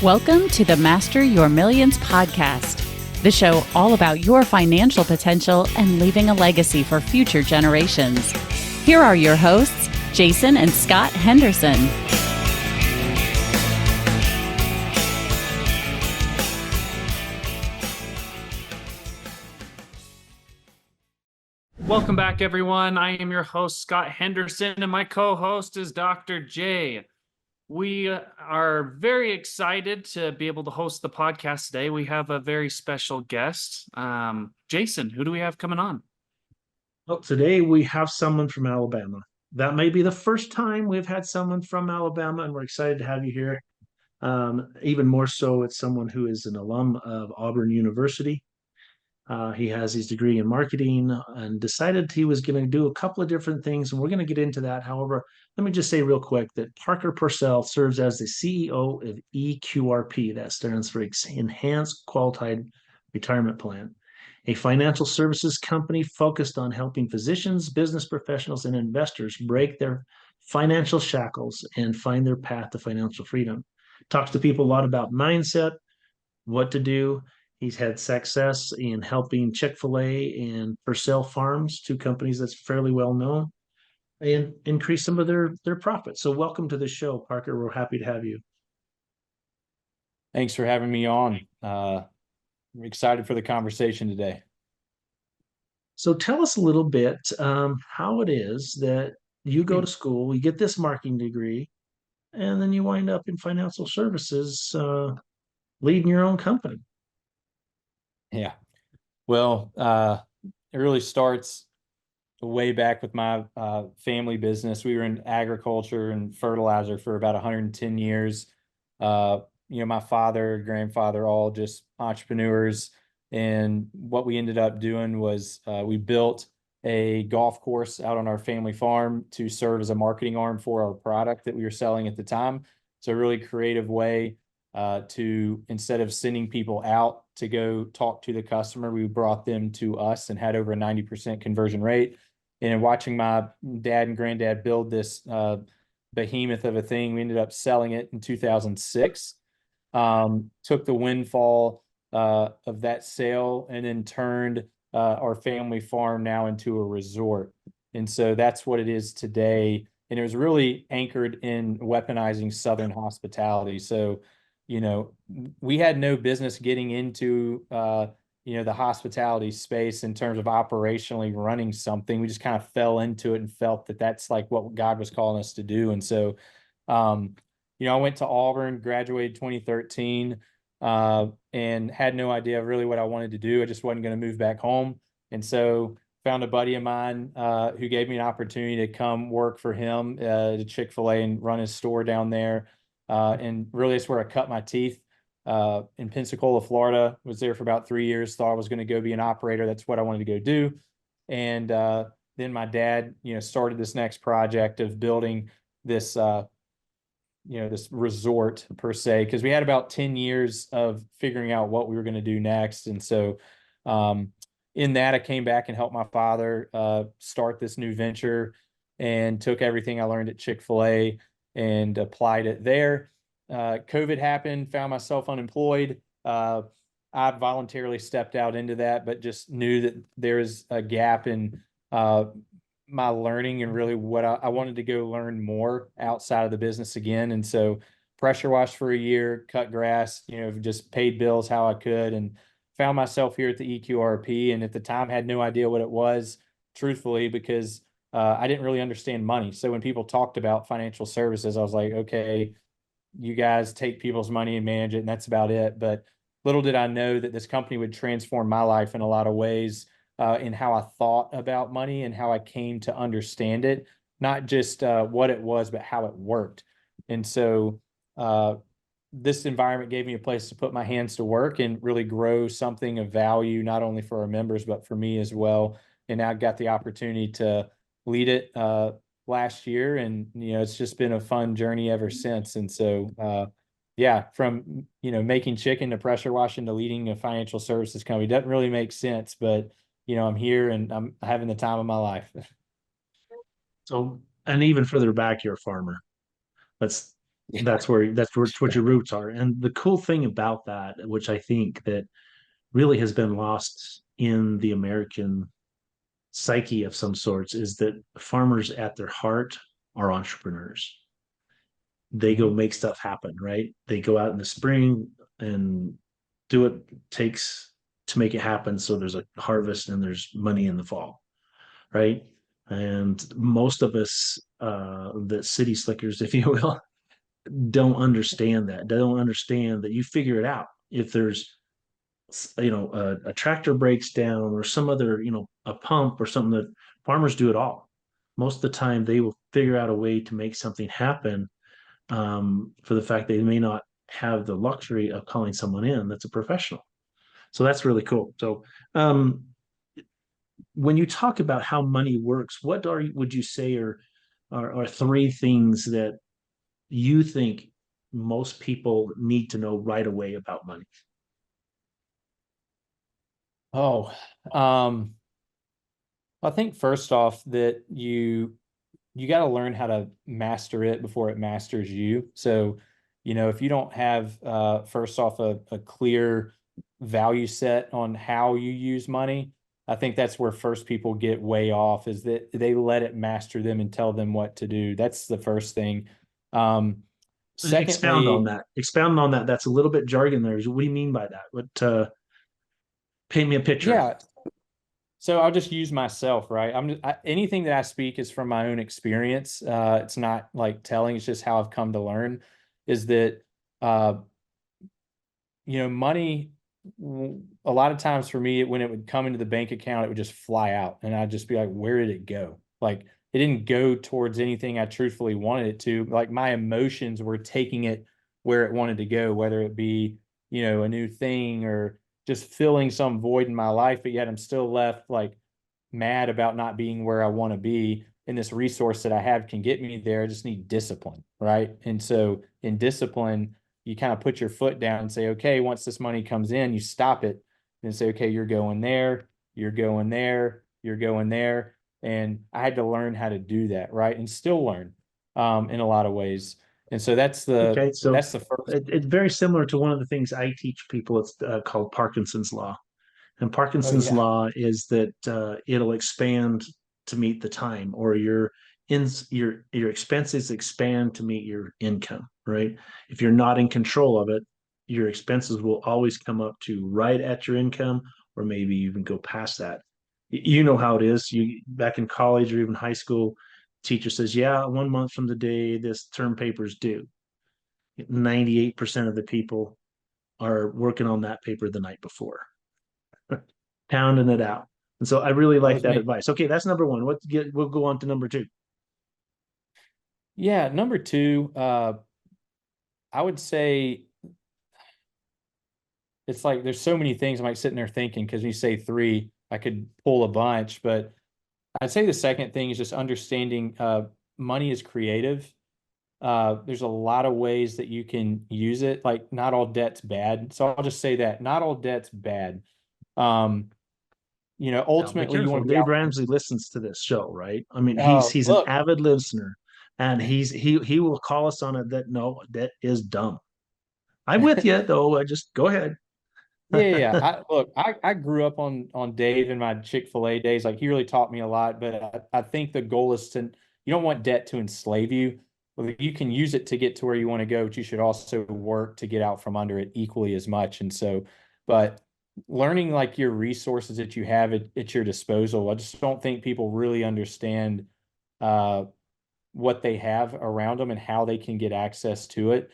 Welcome to the Master Your Millions podcast, the show all about your financial potential and leaving a legacy for future generations. Here are your hosts, Jason and Scott Henderson. Welcome back, everyone. I am your host, Scott Henderson, and my co-host is Dr. J. We are very excited to be able to host the podcast today. We have a very special guest. Jason, who do we have coming on? Well, today we have someone from Alabama. That may be the first time we've had someone from Alabama, and we're excited to have you here. Even more so, it's someone who is an alum of Auburn University. He has his degree in marketing and decided he was going to do a couple of different things, and we're going to get into that. However, let me just say real quick that Parker Pursell serves as the CEO of EQRP. That stands for Enhanced Qualified Retirement Plan, a financial services company focused on helping physicians, business professionals, and investors break their financial shackles and find their path to financial freedom. Talks to people a lot about mindset, what to do. He's had success in helping Chick-fil-A and Pursell Farms, two companies that's fairly well known, and increase some of their profits. So welcome to the show, Parker. We're happy to have you. Thanks for having me on. I'm excited for the conversation today. So tell us a little bit how it is that you go to school, you get this marketing degree, and then you wind up in financial services, leading your own company. Yeah. Well, it really starts way back with my family business. We were in agriculture and fertilizer for about 110 years. My father, grandfather, all just entrepreneurs. And what we ended up doing was we built a golf course out on our family farm to serve as a marketing arm for our product that we were selling at the time. So a really creative way to, instead of sending people out to go talk to the customer, we brought them to us and had over a 90% conversion rate. And watching my dad and granddad build this behemoth of a thing, we ended up selling it in 2006. Took the windfall of that sale and then turned our family farm now into a resort. And so that's what it is today. And it was really anchored in weaponizing Southern hospitality. So, we had no business getting into, the hospitality space in terms of operationally running something. We just kind of fell into it and felt that that's like what God was calling us to do. And so, I went to Auburn, graduated 2013, and had no idea really what I wanted to do. I just wasn't going to move back home. And so found a buddy of mine who gave me an opportunity to come work for him at Chick-fil-A and run his store down there. And really that's where I cut my teeth in Pensacola, Florida. Was there for about 3 years, thought I was going to go be an operator. That's what I wanted to go do. And then my dad, started this next project of building this this resort per se, because we had about 10 years of figuring out what we were going to do next. And so in that, I came back and helped my father start this new venture and took everything I learned at Chick-fil-A and applied it there. COVID happened, found myself unemployed. I voluntarily stepped out into that, but just knew that there is a gap in my learning and really what I wanted to go learn more outside of the business again. And so pressure washed for a year, cut grass, just paid bills how I could, and found myself here at the EQRP. And at the time had no idea what it was, truthfully, because I didn't really understand money. So when people talked about financial services, I was like, okay, you guys take people's money and manage it, and that's about it. But little did I know that this company would transform my life in a lot of ways, in how I thought about money and how I came to understand it, not just what it was, but how it worked. And so this environment gave me a place to put my hands to work and really grow something of value, not only for our members, but for me as well. And now I've got the opportunity to lead it last year. And, it's just been a fun journey ever since. And so, from, making chicken to pressure washing to leading a financial services company doesn't really make sense, but, I'm here and I'm having the time of my life. So, and even further back, you're a farmer. That's where what your roots are. And the cool thing about that, which I think that really has been lost in the American psyche of some sorts, is that farmers at their heart are entrepreneurs. They go Mhm. make stuff happen, right? They go out in the spring and do what it takes to make it happen. So there's a harvest and there's money in the fall, right? And most of us, the city slickers, if you will, don't understand that. They don't understand that you figure it out. If there's, a tractor breaks down or some other, a pump or something, that farmers do it all. Most of the time, they will figure out a way to make something happen, for the fact they may not have the luxury of calling someone in that's a professional. So that's really cool. So, um, when you talk about how money works, what would you say are three things that you think most people need to know right away about money? Oh, I think first off that you got to learn how to master it before it masters you. So, if you don't have first off a clear value set on how you use money, I think that's where first people get way off, is that they let it master them and tell them what to do. That's the first thing. Um, Expound on Secondly, that. Expound on that. That's a little bit jargon there. What do you mean by that? What paint me a picture. yeah. So I'll just use myself, right? Anything that I speak is from my own experience. It's not like telling; it's just how I've come to learn. Is that uh, money? A lot of times for me, when it would come into the bank account, it would just fly out, and I'd just be like, "Where did it go?" Like it didn't go towards anything I truthfully wanted it to. Like my emotions were taking it where it wanted to go, whether it be a new thing or just filling some void in my life, but yet I'm still left like mad about not being where I want to be. And this resource that I have can get me there. I just need discipline, right? And so in discipline, you kind of put your foot down and say, okay, once this money comes in, you stop it and say, okay, you're going there, you're going there, you're going there. And I had to learn how to do that, right? And still learn in a lot of ways. And so Okay, so that's the first. it's very similar to one of the things I teach people. It's called Parkinson's law. And Oh Parkinson's yeah. law is that it'll expand to meet the time, or your expenses expand to meet your income, right? If you're not in control of it, your expenses will always come up to right at your income, or maybe even go past that. You know how it is. You back in college or even high school, teacher says, "Yeah, 1 month from the day this term paper is due." 98% of the people are working on that paper the night before, pounding it out. And so I really That like was that me. advice. Okay, that's number one. We'll go on to number two. Yeah. Number two, I would say it's like there's so many things I'm like sitting there thinking, because you say three, I could pull a bunch, but I'd say the second thing is just understanding money is creative. There's a lot of ways that you can use it. Like not all debt's bad. So I'll just say that not all debt's bad. Um, Now be ultimately you careful. want to be Dave out from, Ramsey listens to this show, right? I mean, oh, he's an look, avid listener, and he will call us on it that no, that is dumb. I'm with you though. I just go ahead. yeah. I grew up on Dave in my Chick-fil-A days. Like he really taught me a lot, but I think the goal is to you don't want debt to enslave you. Well, you can use it to get to where you want to go, but you should also work to get out from under it equally as much. And so, but learning like your resources that you have at your disposal, I just don't think people really understand uh what they have around them and how they can get access to it.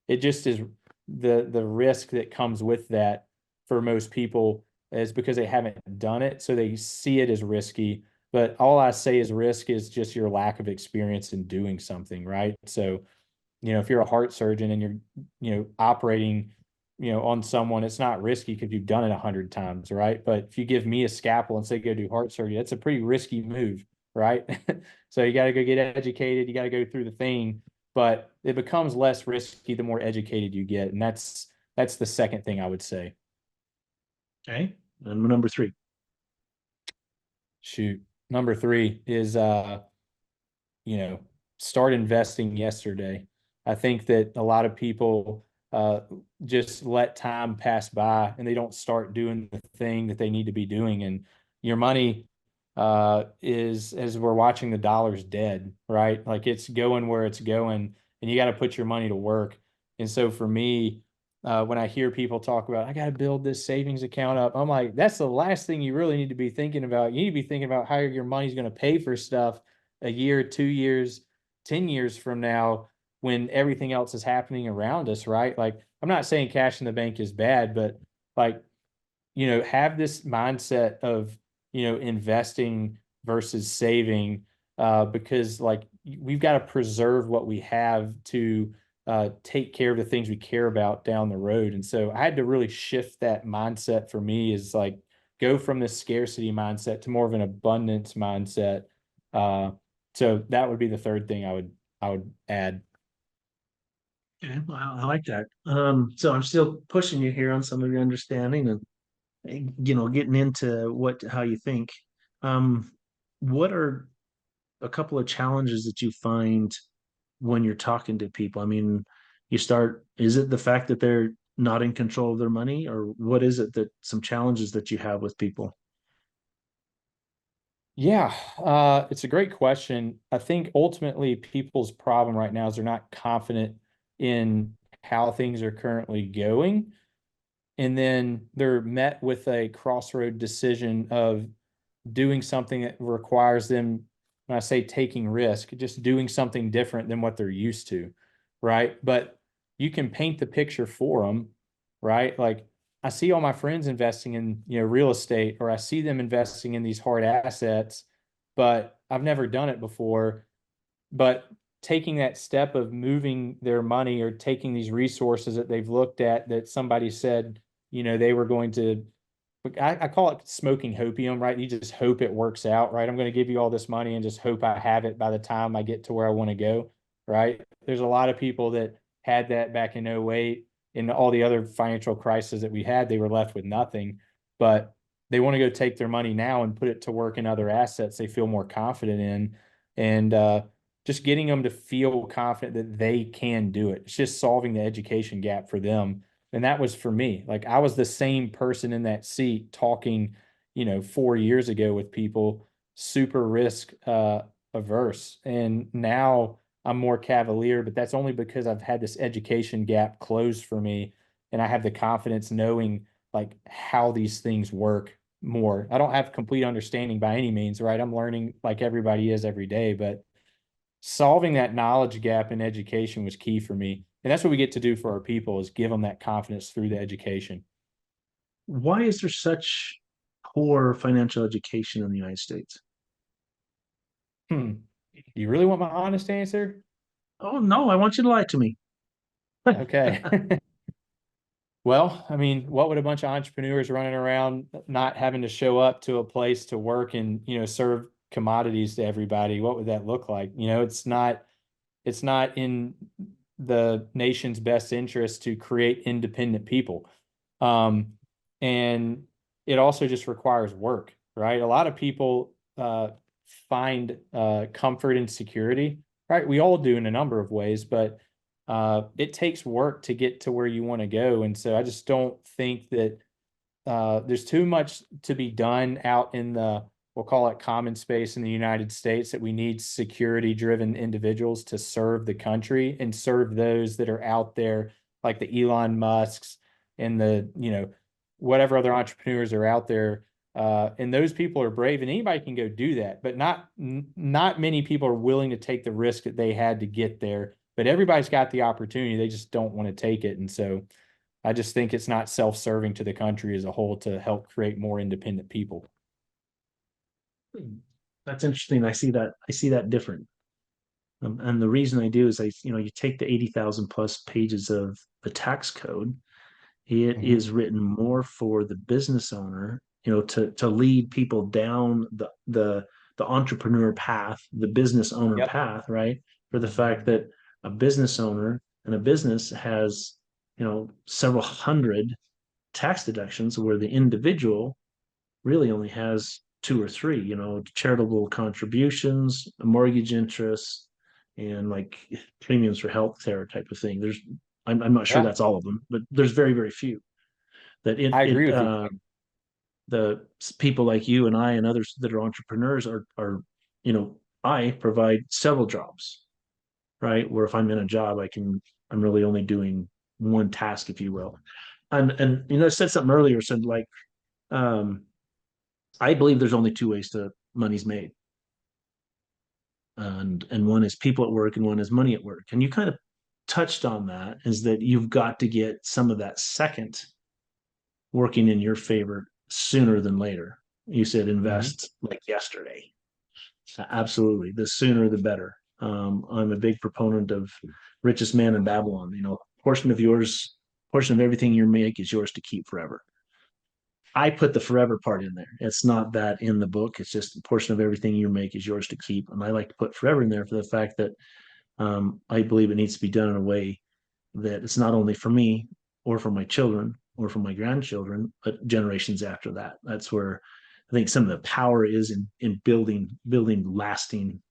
It just is the risk that comes with that for most people is because they haven't done it, so they see it as risky. But all I say is risk is just your lack of experience in doing something, right? So, if you're a heart surgeon and you're, operating, on someone, it's not risky because you've done it 100 times, right? But if you give me a scalpel and say go do heart surgery, that's a pretty risky move, right? So you got to go get educated, you got to go through the thing, but it becomes less risky the more educated you get, and that's the second thing I would say. Okay, and number three. Shoot, number three is you know, start investing yesterday. I think that a lot of people just let time pass by and they don't start doing the thing that they need to be doing. And your money is, as we're watching the dollar's dead, right? Like it's going where it's going, and you got to put your money to work. And so for me, when I hear people talk about, I got to build this savings account up, I'm like, that's the last thing you really need to be thinking about. You need to be thinking about how your money's going to pay for stuff a year, 2 years, 10 years from now, when everything else is happening around us, right? Like, I'm not saying cash in the bank is bad, but like, have this mindset of, investing versus saving, because like we've got to preserve what we have to take care of the things we care about down the road. And so I had to really shift that mindset for me, is like go from this scarcity mindset to more of an abundance mindset. So that would be the third thing I would add. Okay, well, I like that. So I'm still pushing you here on some of your understanding and getting into how you think. Um, what are a couple of challenges that you find when you're talking to people? I mean, is it the fact that they're not in control of their money, or what is it that some challenges that you have with people? Yeah, it's a great question. I think ultimately people's problem right now is they're not confident in how things are currently going. And then they're met with a crossroad decision of doing something that requires them, when I say taking risk, just doing something different than what they're used to, right? But you can paint the picture for them, right? Like I see all my friends investing in, real estate, or I see them investing in these hard assets, but I've never done it before. But taking that step of moving their money, or taking these resources that they've looked at that somebody said, they were going to, I call it smoking hopium, right? You just hope it works out, right? I'm going to give you all this money and just hope I have it by the time I get to where I want to go, right? There's a lot of people that had that back in '08, and all the other financial crises that we had, they were left with nothing. But they want to go take their money now and put it to work in other assets they feel more confident in. And just getting them to feel confident that they can do it. It's just solving the education gap for them. And that was for me. Like I was the same person in that seat talking, 4 years ago with people, super risk averse. And now I'm more cavalier, but that's only because I've had this education gap closed for me. And I have the confidence knowing like how these things work more. I don't have complete understanding by any means, right? I'm learning like everybody is every day, but solving that knowledge gap in education was key for me. And that's what we get to do for our people, is give them that confidence through the education. Why is there such poor financial education in the United States? Hmm. You really want my honest answer? Oh no, I want you to lie to me. Okay. Well, I mean, what would a bunch of entrepreneurs running around not having to show up to a place to work and, serve commodities to everybody? What would that look like? It's not in the nation's best interest to create independent people. Um, and it also just requires work, right? A lot of people find comfort and security, right? We all do in a number of ways, but it takes work to get to where you want to go. And so I just don't think that there's too much to be done out in the, we'll call it common space in the United States, that we need security driven individuals to serve the country and serve those that are out there, like the Elon Musks and the, whatever other entrepreneurs are out there. And those people are brave, and anybody can go do that, but not many people are willing to take the risk that they had to get there. But everybody's got the opportunity. They just don't want to take it. And so I just think it's not self-serving to the country as a whole to help create more independent people. That's interesting. I see that different. And the reason I do is you take the 80,000 plus pages of the tax code. It is written more for the business owner, to lead people down the entrepreneur path, the business owner Yep. path, right? For the fact that a business owner and a business has, several hundred tax deductions, where the individual really only has two or three, charitable contributions, mortgage interest, and like premiums for healthcare type of thing. I'm not sure Yeah, that's all of them, but there's very, very few that I agree with you. the people like you and I and others that are entrepreneurs are, I provide several jobs, right? Where if I'm in a job, I'm really only doing one task, if you will. And I said something earlier, said like, um, I believe there's only two ways to money's made. And one is people at work and one is money at work. And you kind of touched on that, is that you've got to get some of that second working in your favor sooner than later. You said Mhm. invest like yesterday. Absolutely. The sooner the better. I'm a big proponent of richest man in Babylon. Portion of everything you make is yours to keep forever. I put the forever part in there. It's not that in the book. It's just a portion of everything you make is yours to keep. And I like to put forever in there for the fact that I believe it needs to be done in a way that it's not only for me or for my children or for my grandchildren, but generations after that. That's where I think some of the power is in building lasting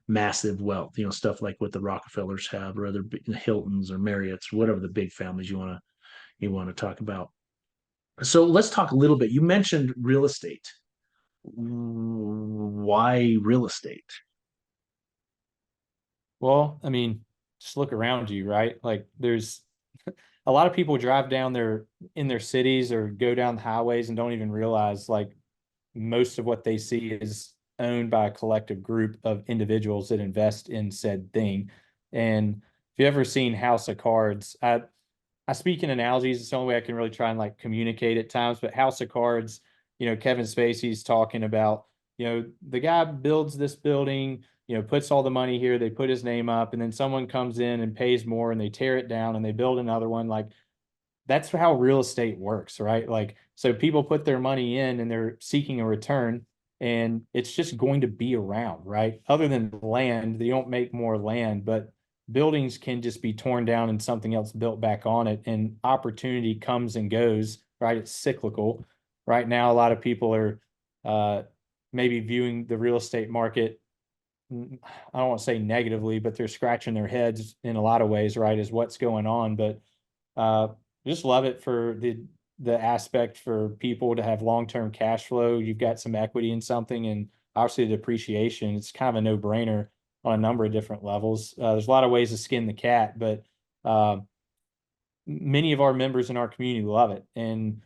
massive wealth. Stuff like what the Rockefellers have, or other Hiltons or Marriotts, or whatever the big families you want to talk about. So let's talk a little bit. You mentioned real estate. Why real estate? Well, I mean, just look around you, right? Like there's a lot of people drive down in their cities or go down the highways and don't even realize like most of what they see is owned by a collective group of individuals that invest in said thing. And if you ever seen House of Cards, I speak in analogies. It's the only way I can really try and like communicate at times. But House of Cards, Kevin Spacey's talking about, the guy builds this building, puts all the money here, they put his name up, and then someone comes in and pays more and they tear it down and they build another one. Like that's how real estate works, right? Like, so people put their money in and they're seeking a return, and it's just going to be around, right? Other than land, they don't make more land, but buildings can just be torn down and something else built back on it, and opportunity comes and goes, right? It's cyclical. Right now, a lot of people are maybe viewing the real estate market, I don't want to say negatively, but they're scratching their heads in a lot of ways, right? Is what's going on. But uh, just love it for the aspect for people to have long-term cash flow. You've got some equity in something, and obviously the depreciation. It's kind of a no-brainer on a number of different levels. There's a lot of ways to skin the cat, but uh, many of our members in our community love it, and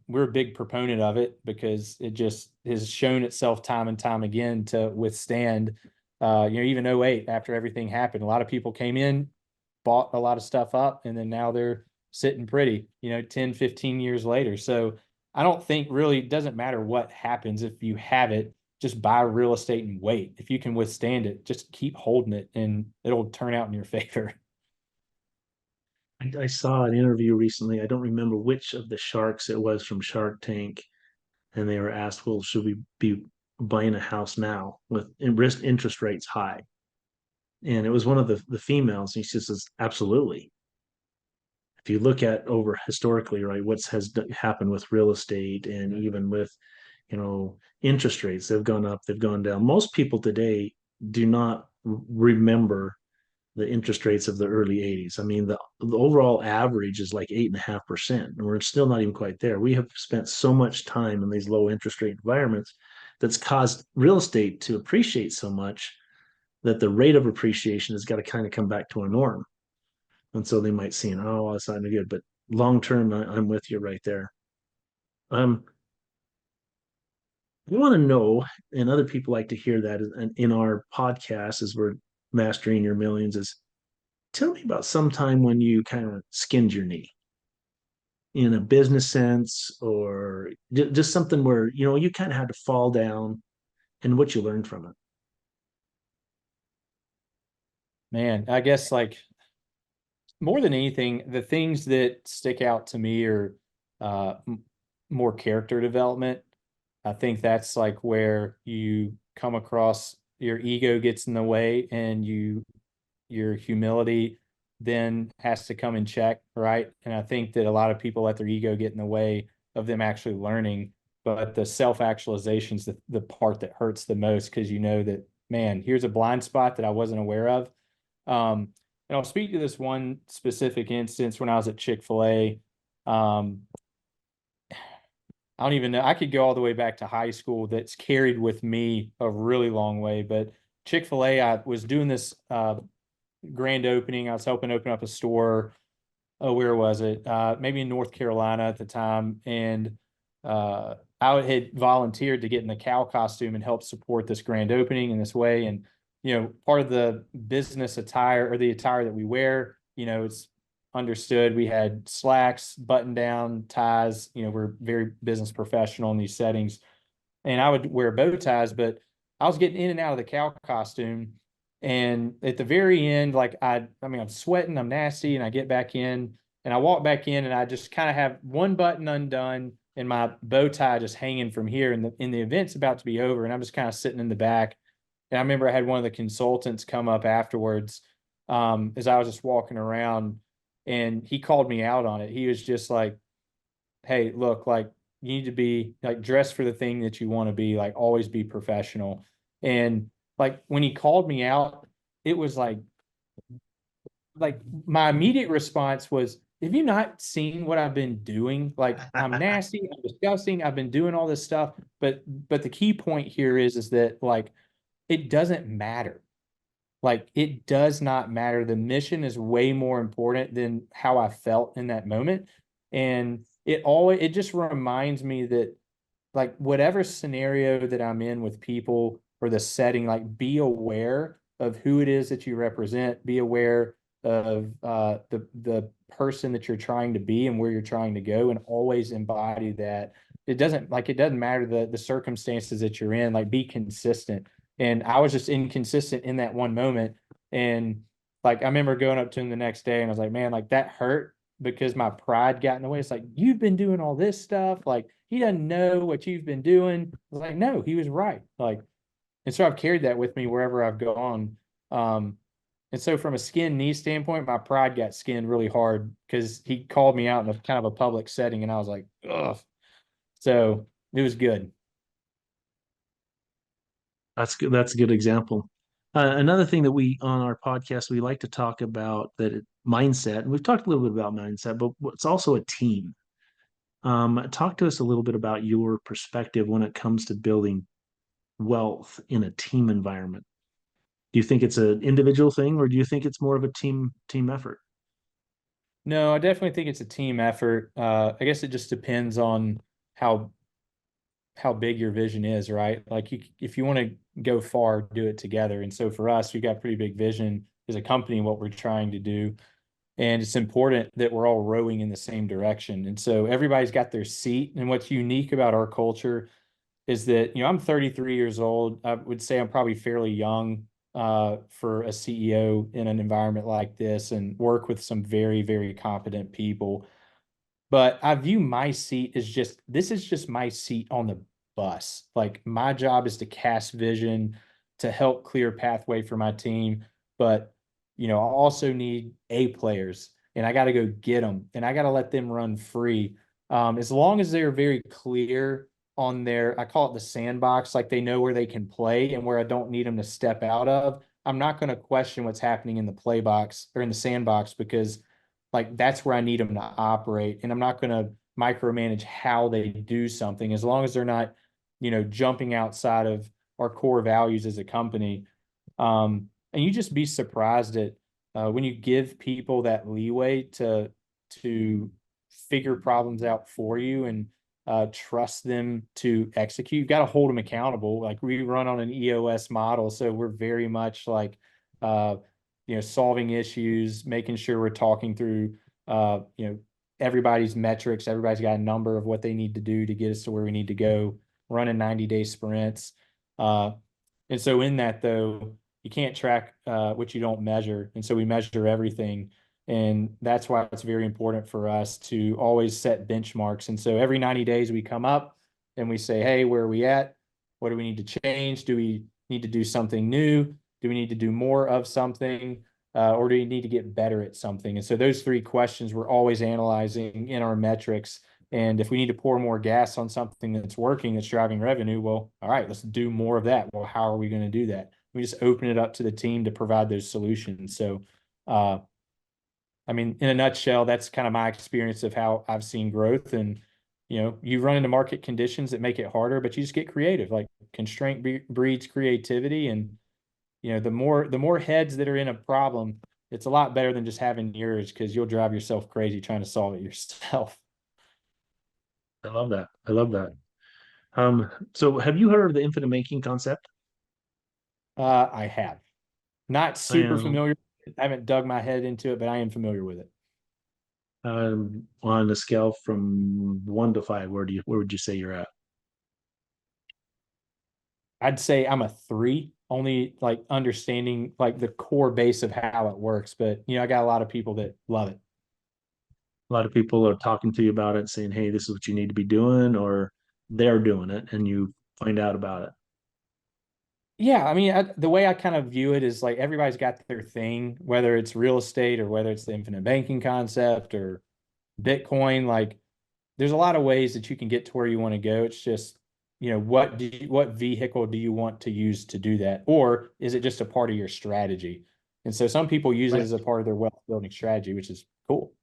we're a big proponent of it because it just has shown itself time and time again to withstand. Even '08, after everything happened, a lot of people came in, bought a lot of stuff up, and then now they're sitting pretty, 10, 15 years later. So I don't think really it doesn't matter what happens if you have it, just buy real estate and wait. If you can withstand it, just keep holding it and it'll turn out in your favor. I saw an interview recently. I don't remember which of the sharks it was from Shark Tank, and they were asked, "Well, should we be buying a house now with interest rates high?" And it was one of the females. And she says, "Absolutely. If you look at over historically, right, happened with real estate and even with, interest rates, they've gone up, they've gone down. Most people today do not remember the interest rates of the early 80s. I mean, the overall average is like 8.5%, and we're still not even quite there. We have spent so much time in these low interest rate environments that's caused real estate to appreciate so much that the rate of appreciation has got to kind of come back to a norm. And so they might see, oh, that's not good. But long term, I'm with you right there. Um, we want to know, and other people like to hear that in our podcast as we're mastering your millions, is tell me about some time when you kind of skinned your knee in a business sense, or just something where you kind of had to fall down, and what you learned from it. Man, I guess like more than anything, the things that stick out to me are more character development. I think that's like where you come across your ego gets in the way, and your humility then has to come in check, right? And I think that a lot of people let their ego get in the way of them actually learning. But the self-actualization is the part that hurts the most, because you know that man, here's a blind spot that I wasn't aware of. And I'll speak to this one specific instance when I was at Chick-fil-A. I don't even know. I could go all the way back to high school. That's carried with me a really long way. But Chick-fil-A, I was doing this grand opening. I was helping open up a store. Oh, where was it? Maybe in North Carolina at the time. And I had volunteered to get in the cow costume and help support this grand opening in this way. And, part of the business attire, or the attire that we wear, it's understood. We had slacks, button down, ties. We're very business professional in these settings. And I would wear bow ties, but I was getting in and out of the cow costume. And at the very end, like I'm sweating, I'm nasty, and I get back in and I walk back in and I just kind of have one button undone and my bow tie just hanging from here. And the event's about to be over. And I'm just kind of sitting in the back. And I remember I had one of the consultants come up afterwards as I was just walking around, and he called me out on it. He was just like, hey, look, like, you need to be like dressed for the thing that you want to be, like always be professional. And like when he called me out, it was like my immediate response was, have you not seen what I've been doing? Like, I'm nasty, I'm disgusting, I've been doing all this stuff. But the key point here is that, like, it doesn't matter. Like, it does not matter. The mission is way more important than how I felt in that moment. And it just reminds me that, like, whatever scenario that I'm in with people or the setting, like, be aware of who it is that you represent, be aware of the person that you're trying to be and where you're trying to go, and always embody that. It doesn't matter the circumstances that you're in, like, be consistent. And I was just inconsistent in that one moment. And like, I remember going up to him the next day and I was like, man, like, that hurt because my pride got in the way. It's like, you've been doing all this stuff. Like, he doesn't know what you've been doing. I was like, no, he was right. Like, and so I've carried that with me wherever I've gone. And so from a skin knee standpoint, my pride got skinned really hard because he called me out in a kind of a public setting, and I was like, ugh. So it was good. That's good. That's a good example. Another thing that we on our podcast we like to talk about mindset, and we've talked a little bit about mindset, but it's also a team. Talk to us a little bit about your perspective when it comes to building wealth in a team environment. Do you think it's an individual thing, or do you think it's more of a team effort? No, I definitely think it's a team effort. I guess it just depends on how big your vision is, right? Like, if you want to go far, do it together. And so for us, we've got pretty big vision as a company, what we're trying to do. And it's important that we're all rowing in the same direction. And so everybody's got their seat. And what's unique about our culture is that, I'm 33 years old. I would say I'm probably fairly young for a CEO in an environment like this, and work with some very, very competent people. But I view my seat as this is just my seat on the bus. Like, my job is to cast vision, to help clear a pathway for my team. But, I also need A players, and I got to go get them, and I got to let them run free. As long as they're very clear on I call it the sandbox, like they know where they can play and where I don't need them to step out of. I'm not going to question what's happening in the play box or in the sandbox, because, like, that's where I need them to operate. And I'm not going to micromanage how they do something, as long as they're not, jumping outside of our core values as a company. And you just be surprised at when you give people that leeway to figure problems out for you, and trust them to execute. You got to hold them accountable. Like, we run on an EOS model, so we're very much like, solving issues, making sure we're talking through, everybody's metrics. Everybody's got a number of what they need to do to get us to where we need to go, running 90-day sprints. And so in that, though, you can't track what you don't measure. And so we measure everything. And that's why it's very important for us to always set benchmarks. And so every 90 days we come up and we say, hey, where are we at? What do we need to change? Do we need to do something new? Do we need to do more of something? Or do we need to get better at something? And so those three questions we're always analyzing in our metrics. And if we need to pour more gas on something that's working, that's driving revenue, well, all right, let's do more of that. Well, how are we going to do that? We just open it up to the team to provide those solutions. So, I mean, in a nutshell, that's kind of my experience of how I've seen growth. And, you run into market conditions that make it harder, but you just get creative. Like constraint breeds creativity. And, the more heads that are in a problem, it's a lot better than just having yours, because you'll drive yourself crazy trying to solve it yourself. I love that. I love that. So have you heard of the infinite banking concept? I have. Not I super am familiar. I haven't dug my head into it, but I am familiar with it. on a scale from 1 to 5. Where would you say you're at? I'd say I'm a 3, only like understanding like the core base of how it works. But I got a lot of people that love it. A lot of people are talking to you about it, saying, "Hey, this is what you need to be doing," or they're doing it, and you find out about it. Yeah, I mean, the way I kind of view it is like everybody's got their thing, whether it's real estate or whether it's the infinite banking concept or Bitcoin. Like, there's a lot of ways that you can get to where you want to go. It's just, what vehicle do you want to use to do that? Or is it just a part of your strategy? And so some people use it Right. as a part of their wealth building strategy, which is cool.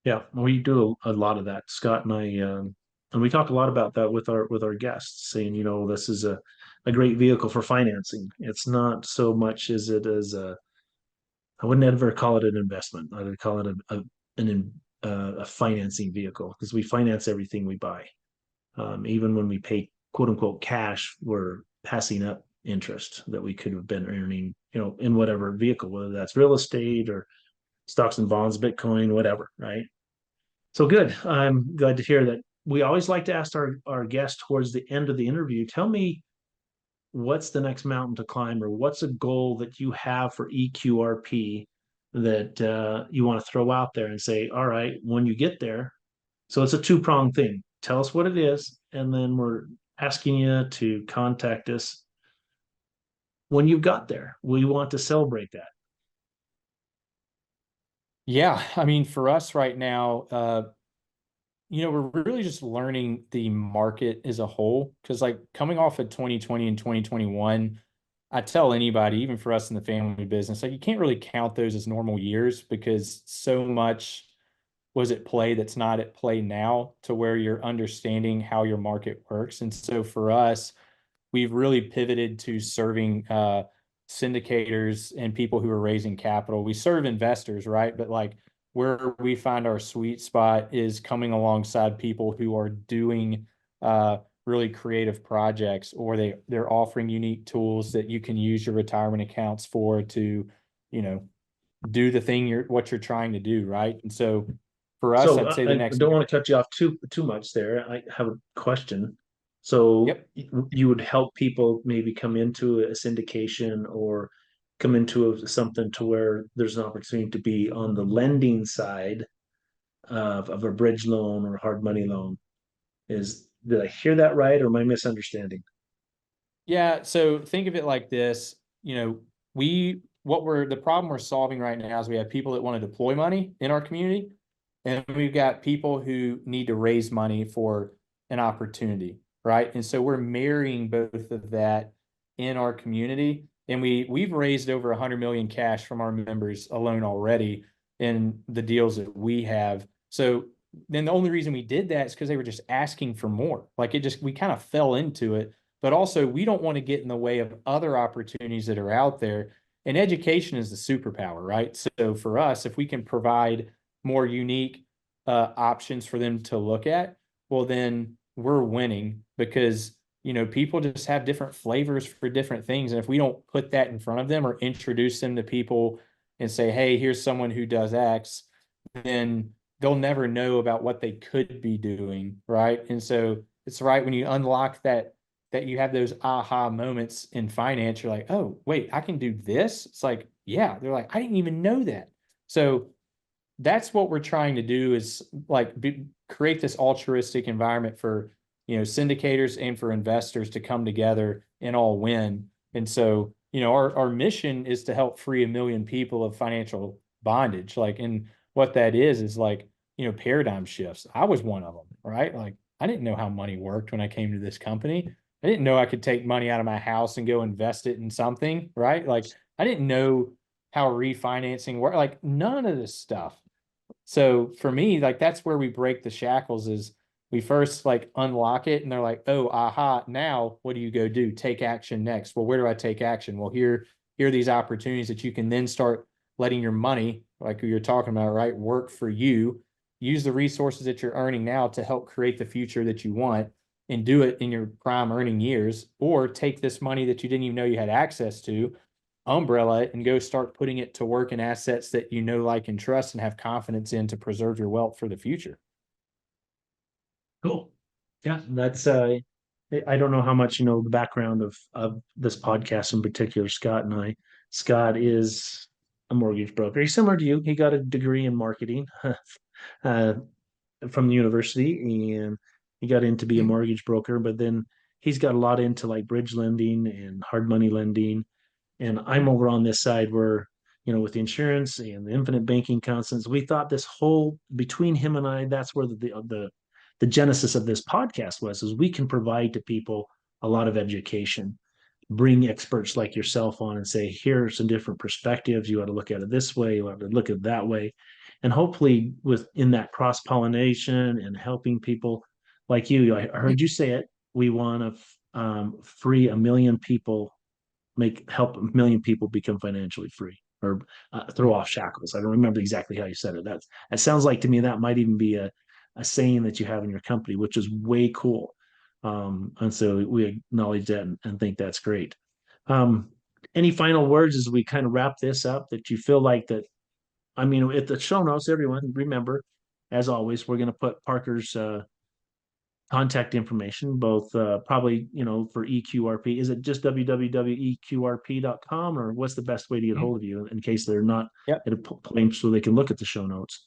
Yeah, we do a lot of that, Scott and I, and we talk a lot about that with our guests, saying, this is a great vehicle for financing. It's not so much as it is I wouldn't ever call it an investment. I would call it a financing vehicle, because we finance everything we buy. Even when we pay quote unquote cash, we're passing up interest that we could have been earning, in whatever vehicle, whether that's real estate or stocks and bonds, Bitcoin, whatever, right? So good. I'm glad to hear that. We always like to ask our guests towards the end of the interview, tell me what's the next mountain to climb, or what's a goal that you have for EQRP that you want to throw out there and say, all right, when you get there. So it's a two-pronged thing. Tell us what it is, and then we're asking you to contact us when you've got there. We want to celebrate that. Yeah, I mean, for us right now, we're really just learning the market as a whole. Because like coming off of 2020 and 2021, I tell anybody, even for us in the family business, like you can't really count those as normal years, because so much was at play that's not at play now, to where you're understanding how your market works. And so for us, we've really pivoted to serving syndicators and people who are raising capital. We serve investors, right? But like where we find our sweet spot is coming alongside people who are doing really creative projects, or they're offering unique tools that you can use your retirement accounts for to, you know, do the thing what you're trying to do, right? And so for us, So I'd say the I next don't year. want to cut you off too much there. I have a question. So Yep. you would help people maybe come into a syndication, or come into something to where there's an opportunity to be on the lending side of a bridge loan or hard money loan. Did I hear that right, or am I misunderstanding? Yeah, so think of it like this, the problem we're solving right now is we have people that want to deploy money in our community, and we've got people who need to raise money for an opportunity, right? And so we're marrying both of that in our community, and we've raised over 100 million cash from our members alone already in the deals that we have. So then the only reason we did that is because they were just asking for more. Like we kind of fell into it, but also we don't want to get in the way of other opportunities that are out there. And education is the superpower, right? So for us, if we can provide more unique options for them to look at, well, then we're winning, because people just have different flavors for different things. And if we don't put that in front of them or introduce them to people and say, hey, here's someone who does X, then they'll never know about what they could be doing, right? And so it's right when you unlock that you have those aha moments in finance, you're like, oh, wait, I can do this. It's like, yeah, they're like, I didn't even know that. So that's what we're trying to do, is like create this altruistic environment for, syndicators and for investors to come together and all win. And so, our mission is to help free 1 million people of financial bondage. Like, and what that is like, paradigm shifts. I was one of them, right? Like, I didn't know how money worked when I came to this company. I didn't know I could take money out of my house and go invest it in something, right? Like I didn't know how refinancing worked, like none of this stuff. So for me, like that's where we break the shackles is we first like unlock it and they're like, oh, aha, now what do you go do? Take action next. Well, where do I take action? Well, here are these opportunities that you can then start letting your money, like you're talking about, right, work for you. Use the resources that you're earning now to help create the future that you want and do it in your prime earning years, or take this money that you didn't even know you had access to, umbrella it, and go start putting it to work in assets that you know, like, and trust and have confidence in to preserve your wealth for the future. Cool. Yeah, that's I don't know how much you know the background of this podcast in particular, Scott and I. Scott is a mortgage broker. He's similar to you. He got a degree in marketing uh, from the university, and he got into be a mortgage broker, but then he's got a lot into like bridge lending and hard money lending. And I'm over on this side where, you know, with the insurance and the infinite banking constants, we thought this whole between him and I, that's where the genesis of this podcast was, is we can provide to people a lot of education, bring experts like yourself on and say, here are some different perspectives. You ought to look at it this way, you ought to look at it that way. And hopefully within that cross-pollination and helping people like you, I heard you say it, we want to free a million people, help a million people become financially free, or throw off shackles. I don't remember exactly how you said it. That sounds like to me that might even be a saying that you have in your company, which is way cool. And so we acknowledge that and think that's great. Um, any final words as we kind of wrap this up that you feel like that? I mean, at the show notes, everyone remember, as always, we're going to put Parker's contact information, both probably, you know, for EQRP. Is it just www.eqrp.com, or what's the best way to get hold of you in case they're not Yep. at a place so they can look at the show notes?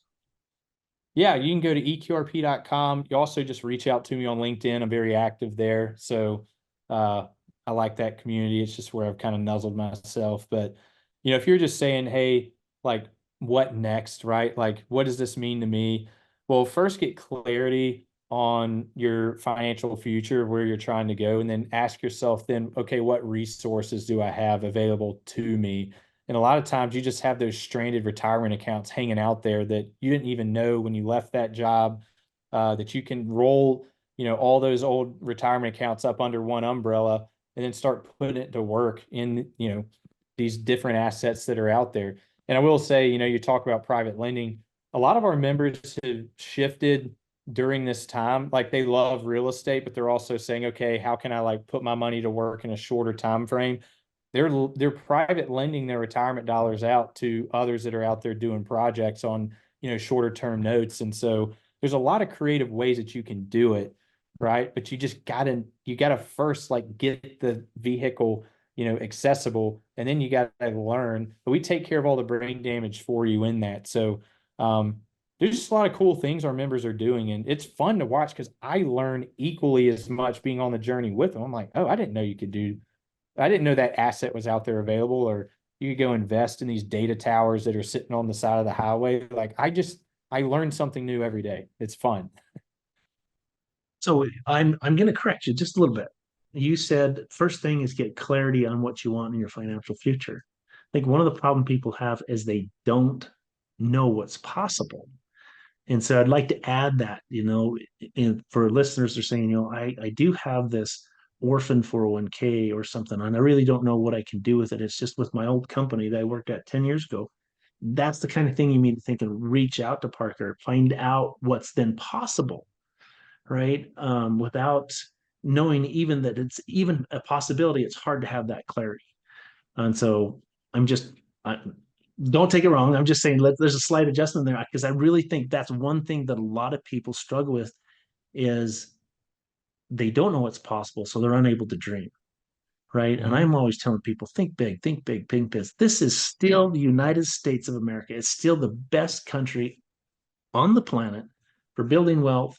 Yeah, you can go to eqrp.com. You also just reach out to me on LinkedIn. I'm very active there. So I like that community. It's just where I've kind of nuzzled myself. But, you know, if you're just saying, hey, like, what next, right? Like, what does this mean to me? Well, first get clarity on your financial future, where you're trying to go, and then ask yourself then, okay, what resources do I have available to me? And a lot of times you just have those stranded retirement accounts hanging out there that you didn't even know when you left that job, that you can roll, you know, all those old retirement accounts up under one umbrella and then start putting it to work in, you know, these different assets that are out there. And I will say, you know, you talk about private lending. A lot of our members have shifted during this time. Like they love real estate, but they're also saying, okay, how can I like put my money to work in a shorter time frame? They're private lending their retirement dollars out to others that are out there doing projects on, you know, shorter term notes. And so there's a lot of creative ways that you can do it, right? But you gotta first like get the vehicle, you know, accessible, and then you gotta learn. But we take care of all the brain damage for you in that. So there's just a lot of cool things our members are doing, and it's fun to watch because I learn equally as much being on the journey with them. I'm like, oh, I didn't know that asset was out there available, or you could go invest in these data towers that are sitting on the side of the highway. Like I learned something new every day. It's fun. So I'm going to correct you just a little bit. You said first thing is get clarity on what you want in your financial future. I think one of the problem people have is they don't know what's possible. And so I'd like to add that, you know, for listeners, they're saying, you know, I do have this orphan 401k or something, and I really don't know what I can do with it. It's just with my old company that I worked at 10 years ago. That's the kind of thing you need to think and reach out to Parker, find out what's then possible, right? Without knowing even that it's even a possibility, it's hard to have that clarity. And so I'm just, I, don't take it wrong. I'm just saying there's a slight adjustment there because I really think that's one thing that a lot of people struggle with is they don't know what's possible, so they're unable to dream, right? And I'm always telling people, think big, think big, think big. This is still the United States of America. It's still the best country on the planet for building wealth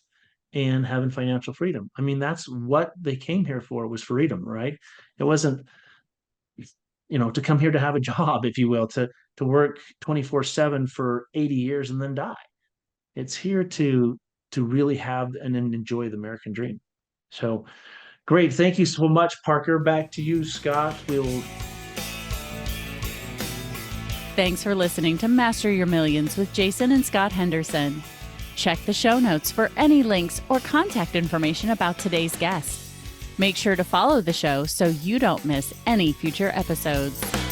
and having financial freedom. I mean, that's what they came here for, was freedom, right? It wasn't, you know, to come here to have a job, if you will, to work 24/7 for 80 years and then die. It's here to really have and enjoy the American dream. So Great. Thank you so much, Parker. Back to you, Scott. We'll Thanks for listening to Master Your Millions with Jason and Scott Henderson. Check the show notes for any links or contact information about today's guest. Make sure to follow the show so you don't miss any future episodes.